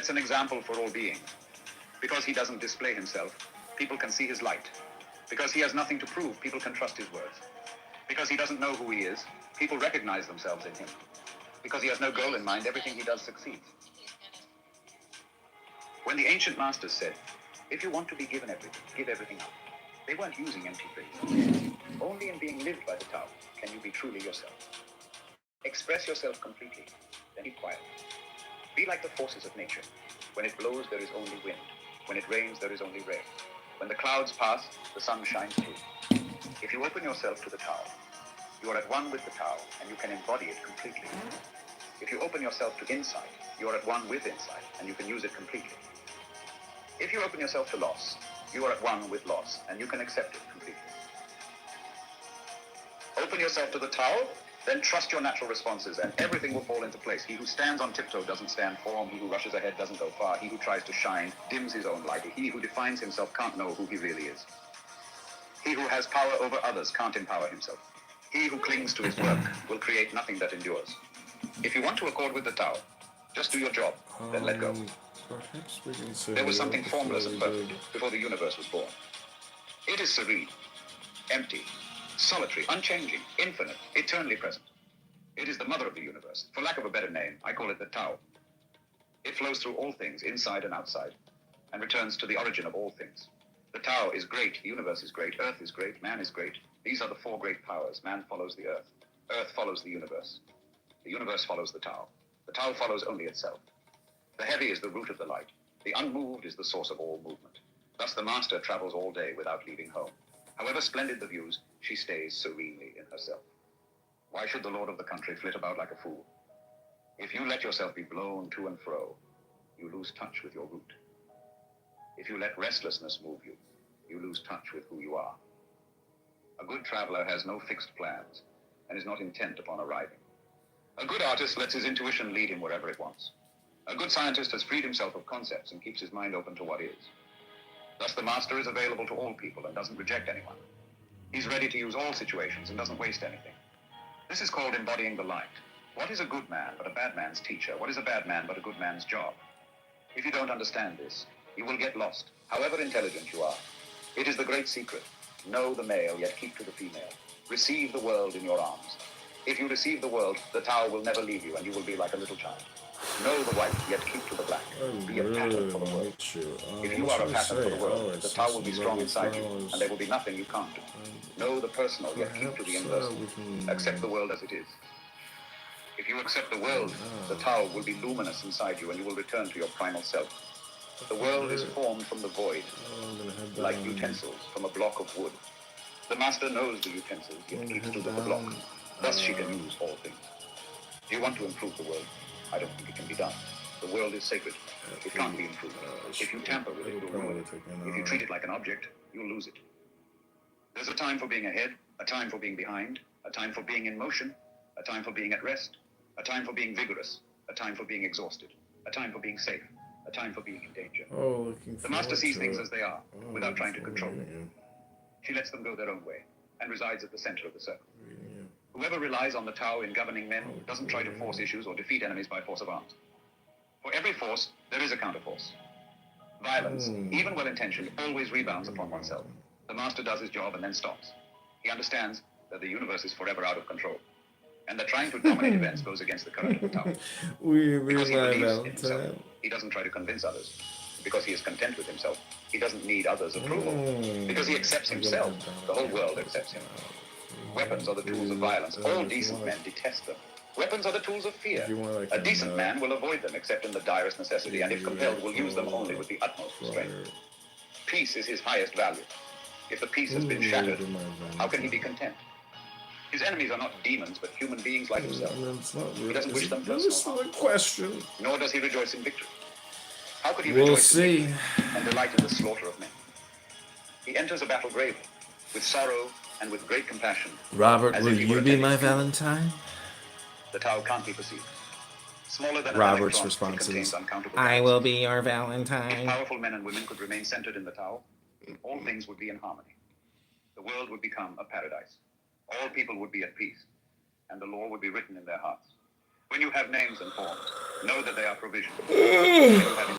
sets an example for all beings. Because he doesn't display himself, people can see his light. Because he has nothing to prove, people can trust his words. Because he doesn't know who he is, people recognize themselves in him. Because he has no goal in mind, everything he does succeeds. When the ancient masters said, if you want to be given everything, give everything up, they weren't using empty phrases. Only in being lived by the Tao can you be truly yourself. Express yourself completely, then keep quiet. Be like the forces of nature. When it blows, there is only wind. When it rains, there is only rain. When the clouds pass, the sun shines through. If you open yourself to the Tao, you are at one with the Tao, and you can embody it completely. If you open yourself to insight, you are at one with insight, and you can use it completely. If you open yourself to loss, you are at one with loss, and you can accept it completely. Open yourself to the Tao, then trust your natural responses, and everything will fall into place. He who stands on tiptoe doesn't stand firm. He who rushes ahead doesn't go far. He who tries to shine dims his own light. He who defines himself can't know who he really is. He who has power over others can't empower himself. He who clings to his work will create nothing that endures. If you want to accord with the Tao, just do your job, then let go. Perhaps we can say there was something formless and perfect before the universe was born. It is serene, empty, solitary, unchanging, infinite, eternally present. It is the mother of the universe. For lack of a better name, I call it the Tao. It flows through all things, inside and outside, and returns to the origin of all things. The Tao is great, the universe is great, earth is great, man is great. These are the four great powers. Man follows the earth. Earth follows the universe. The universe follows the Tao. The Tao follows only itself. The heavy is the root of the light. The unmoved is the source of all movement. Thus the master travels all day without leaving home. However splendid the views, she stays serenely in herself. Why should the lord of the country flit about like a fool? If you let yourself be blown to and fro, you lose touch with your root. If you let restlessness move you, you lose touch with who you are. A good traveler has no fixed plans and is not intent upon arriving. A good artist lets his intuition lead him wherever it wants. A good scientist has freed himself of concepts and keeps his mind open to what is. Thus the master is available to all people and doesn't reject anyone. He's ready to use all situations and doesn't waste anything. This is called embodying the light. What is a good man but a bad man's teacher? What is a bad man but a good man's job? If you don't understand this, you will get lost, however intelligent you are. It is the great secret. Know the male, yet keep to the female. Receive the world in your arms. If you receive the world, the Tao will never leave you, and you will be like a little child. Know the white, yet keep to the black. Be a pattern for the world. If you are a pattern for the world, the Tao will be strong inside you, and there will be nothing you can't do. Know the personal, yet keep to the universal. Accept the world as it is. If you accept the world, the Tao will be luminous inside you, and you will return to your primal self. The world is formed from the void, like utensils from a block of wood. The master knows the utensils, yet keeps to the block. Thus she can use all things. Do you want to improve the world? I don't think it can be done. The world is sacred. It can't be improved. If you tamper with it, you'll ruin it. If you treat it like an object, you'll lose it. There's a time for being ahead, a time for being behind, a time for being in motion, a time for being at rest, a time for being vigorous, a time for being exhausted, a time for being safe, a time for being in danger. The master sees things as they are, without trying to control them. She lets them go their own way, and resides at the center of the circle. Whoever relies on the Tao in governing men doesn't try to force issues or defeat enemies by force of arms. For every force, there is a counterforce. Violence, even well-intentioned, always rebounds upon oneself. The master does his job and then stops. He understands that the universe is forever out of control, and that trying to dominate events goes against the current of the Tao. Because he believes in himself, he doesn't try to convince others. Because he is content with himself, he doesn't need others' approval. Because he accepts himself, the whole world accepts him. Weapons are the tools of violence. All decent men detest them. Weapons are the tools of fear. A decent man will avoid them except in the direst necessity, and if compelled will use them only with the utmost restraint. Peace is his highest value. If the peace has been shattered, how can he be content? His enemies are not demons, but human beings like himself. He doesn't wish them personal harm, nor does he rejoice in victory. How could he rejoice in victory and delight in the slaughter of men? He enters a battle bravely, with sorrow and with great compassion. Robert, will you be my Valentine? The Tao can't be perceived. Smaller than Robert's response is, I will be your Valentine. If powerful men and women could remain centered in the Tao, all things would be in harmony. The world would become a paradise. All people would be at peace, and the law would be written in their hearts. When you have names and forms, know that they are provisional. When you have